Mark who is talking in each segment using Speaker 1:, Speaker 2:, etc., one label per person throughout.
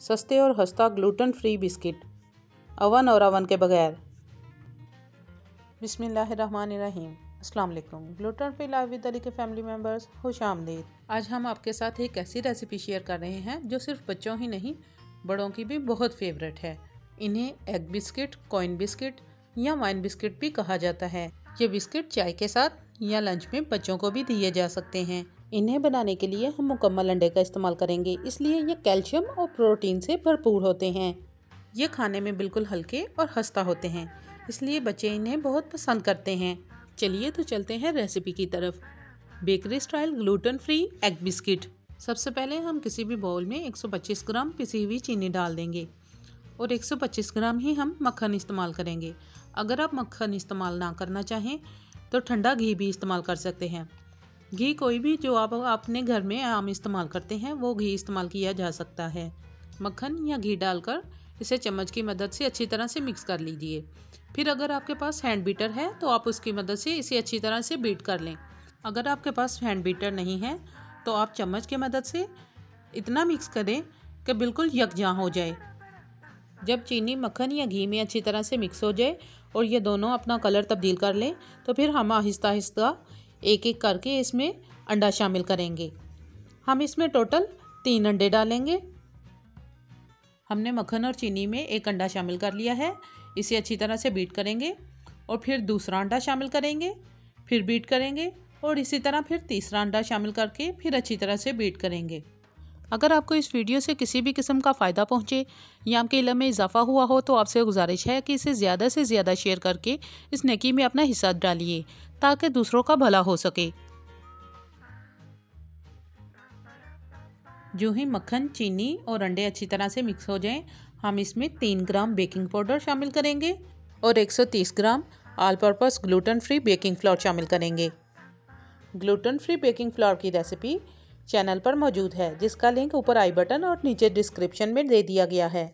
Speaker 1: सस्ते और सस्ता ग्लूटेन फ्री बिस्किट, ओवन और ओवन के बगैर। बिस्मिल्लाहिर्रहमानिर्रहीम। अस्सलाम वालेकुम। Gluten free life with Ali के फैमिली मेम्बर्स, खुश आमदीद। आज हम आपके साथ एक ऐसी रेसिपी शेयर कर रहे हैं जो सिर्फ बच्चों ही नहीं बड़ों की भी बहुत फेवरेट है। इन्हें एग बिस्किट, कॉइन बिस्किट या वाइन बिस्किट भी कहा जाता है। ये बिस्किट चाय के साथ या लंच में बच्चों को भी दिए जा सकते हैं। इन्हें बनाने के लिए हम मुकम्मल अंडे का इस्तेमाल करेंगे, इसलिए ये कैल्शियम और प्रोटीन से भरपूर होते हैं। ये खाने में बिल्कुल हल्के और खस्ता होते हैं, इसलिए बच्चे इन्हें बहुत पसंद करते हैं। चलिए तो चलते हैं रेसिपी की तरफ। Bakery style gluten free egg biscuit. सबसे पहले हम किसी भी बाउल में 125 ग्राम पिसी हुई चीनी डाल देंगे और 125 ग्राम ही हम मक्खन इस्तेमाल करेंगे। अगर आप मक्खन इस्तेमाल ना करना चाहें तो ठंडा घी भी इस्तेमाल कर सकते हैं। घी कोई भी जो आप अपने घर में आम इस्तेमाल करते हैं वो घी इस्तेमाल किया जा सकता है। मक्खन या घी डालकर इसे चम्मच की मदद से अच्छी तरह से मिक्स कर लीजिए। फिर अगर आपके पास हैंड बीटर है तो आप उसकी मदद से इसे अच्छी तरह से बीट कर लें। अगर आपके पास हैंड बीटर नहीं है तो आप चम्मच की मदद से इतना मिक्स करें कि बिल्कुल यकजां हो जाए। जब चीनी, मक्खन या घी में अच्छी तरह से मिक्स हो जाए और ये दोनों अपना कलर तब्दील कर लें तो फिर हम आहिस्ता आहिस्ता एक एक करके इसमें अंडा शामिल करेंगे। हम इसमें टोटल 3 अंडे डालेंगे। हमने मक्खन और चीनी में एक अंडा शामिल कर लिया है। इसे अच्छी तरह से बीट करेंगे और फिर दूसरा अंडा शामिल करेंगे, फिर बीट करेंगे और इसी तरह फिर तीसरा अंडा शामिल करके फिर अच्छी तरह से बीट करेंगे। अगर आपको इस वीडियो से किसी भी किस्म का फ़ायदा पहुंचे या आपके इल्म में इजाफा हुआ हो तो आपसे गुजारिश है कि इसे ज़्यादा से ज़्यादा शेयर करके इस नेकी में अपना हिस्सा डालिए ताकि दूसरों का भला हो सके। जो ही मक्खन, चीनी और अंडे अच्छी तरह से मिक्स हो जाएं, हम इसमें 3 ग्राम बेकिंग पाउडर शामिल करेंगे और 130 gram all purpose gluten free baking flour शामिल करेंगे। ग्लूटेन फ्री बेकिंग फ्लोर की रेसिपी चैनल पर मौजूद है, जिसका लिंक ऊपर आई बटन और नीचे डिस्क्रिप्शन में दे दिया गया है।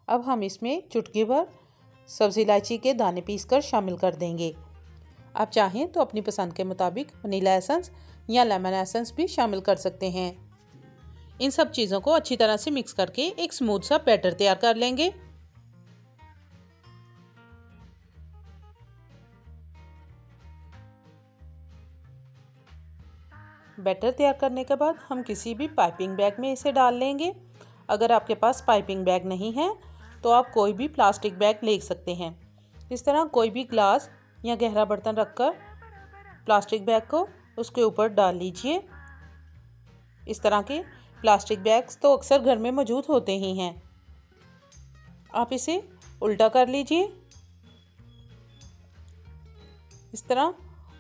Speaker 1: अब हम इसमें चुटकी भर सब्ज़ी इलायची के दाने पीसकर शामिल कर देंगे। आप चाहें तो अपनी पसंद के मुताबिक वनीला एसेंस या लेमन एसेंस भी शामिल कर सकते हैं। इन सब चीज़ों को अच्छी तरह से मिक्स करके एक स्मूथ सा बैटर तैयार कर लेंगे। बैटर तैयार करने के बाद हम किसी भी पाइपिंग बैग में इसे डाल लेंगे। अगर आपके पास पाइपिंग बैग नहीं है तो आप कोई भी प्लास्टिक बैग ले सकते हैं। इस तरह कोई भी ग्लास या गहरा बर्तन रखकर प्लास्टिक बैग को उसके ऊपर डाल लीजिए। इस तरह के प्लास्टिक बैग्स तो अक्सर घर में मौजूद होते ही हैं। आप इसे उल्टा कर लीजिए इस तरह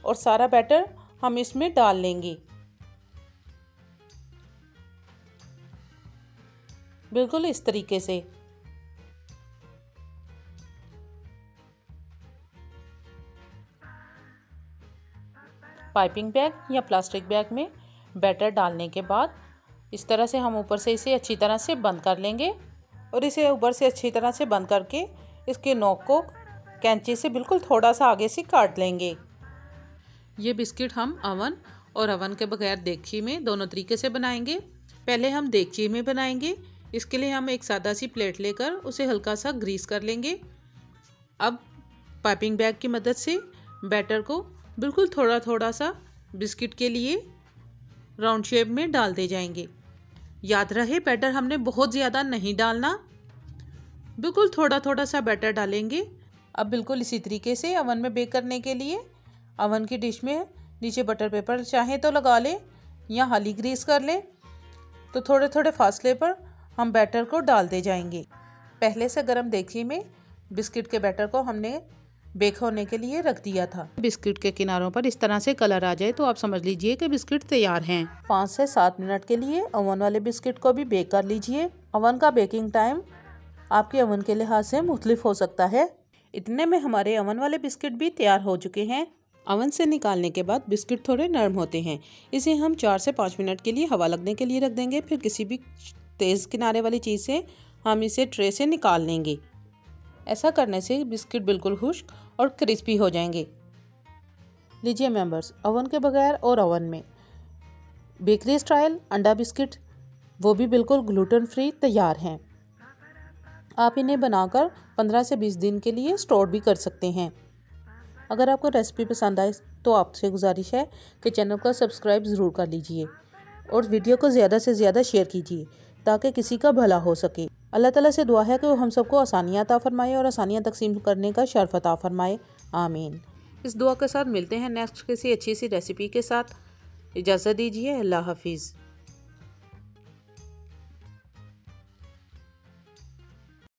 Speaker 1: और सारा बैटर हम इसमें डाल लेंगे, बिल्कुल इस तरीके से। पाइपिंग बैग या प्लास्टिक बैग में बैटर डालने के बाद इस तरह से हम ऊपर से इसे अच्छी तरह से बंद कर लेंगे और इसे ऊपर से अच्छी तरह से बंद करके इसके नोक को कैंची से बिल्कुल थोड़ा सा आगे से काट लेंगे। ये बिस्किट हम ओवन और ओवन के बगैर देगची में दोनों तरीके से बनाएंगे। पहले हम देगची में बनाएंगे। इसके लिए हम एक सादा सी प्लेट लेकर उसे हल्का सा ग्रीस कर लेंगे। अब पाइपिंग बैग की मदद से बैटर को बिल्कुल थोड़ा थोड़ा सा बिस्किट के लिए राउंड शेप में डालते जाएंगे। याद रहे बैटर हमने बहुत ज़्यादा नहीं डालना, बिल्कुल थोड़ा थोड़ा सा बैटर डालेंगे। अब बिल्कुल इसी तरीके से ओवन में बेक करने के लिए ओवन की डिश में नीचे बटर पेपर चाहें तो लगा लें या हाली ग्रीस कर लें। तो थोड़े थोड़े फासले पर हम बैटर को डालते जाएंगे। पहले से गर्म देगची में बिस्किट के बैटर को हमने बेक होने के लिए रख दिया था। बिस्किट के किनारों पर इस तरह से कलर आ जाए तो आप समझ लीजिए कि बिस्किट तैयार हैं। 5 से 7 मिनट के लिए ओवन वाले बिस्किट को भी बेक कर लीजिए। ओवन का बेकिंग टाइम आपके ओवन के लिहाज से मुख्तलिफ हो सकता है। इतने में हमारे ओवन वाले बिस्किट भी तैयार हो चुके हैं। ओवन से निकालने के बाद बिस्किट थोड़े नरम होते हैं। इसे हम 4 से 5 मिनट के लिए हवा लगने के लिए रख देंगे। फिर किसी भी तेज़ किनारे वाली चीज़ से हम इसे ट्रे से निकाल लेंगे। ऐसा करने से बिस्किट बिल्कुल खुश्क और क्रिस्पी हो जाएंगे। लीजिए मेंबर्स, ओवन के बगैर और ओवन में बेकरी स्टाइल अंडा बिस्किट वो भी बिल्कुल ग्लूटेन फ्री तैयार हैं। आप इन्हें बनाकर 15 से 20 दिन के लिए स्टोर भी कर सकते हैं। अगर आपको रेसिपी पसंद आए तो आपसे गुजारिश है कि चैनल को सब्सक्राइब ज़रूर कर लीजिए और वीडियो को ज़्यादा से ज़्यादा शेयर कीजिए ताकि किसी का भला हो सके। अल्लाह ताला से दुआ है कि वो हम सबको आसानियाँ अता फरमाए और आसानियाँ तकसीम करने का शर्फ अता फरमाए। आमीन। इस दुआ के साथ मिलते हैं नेक्स्ट किसी अच्छी सी रेसिपी के साथ। इजाज़त दीजिए। अल्लाह हाफिज़।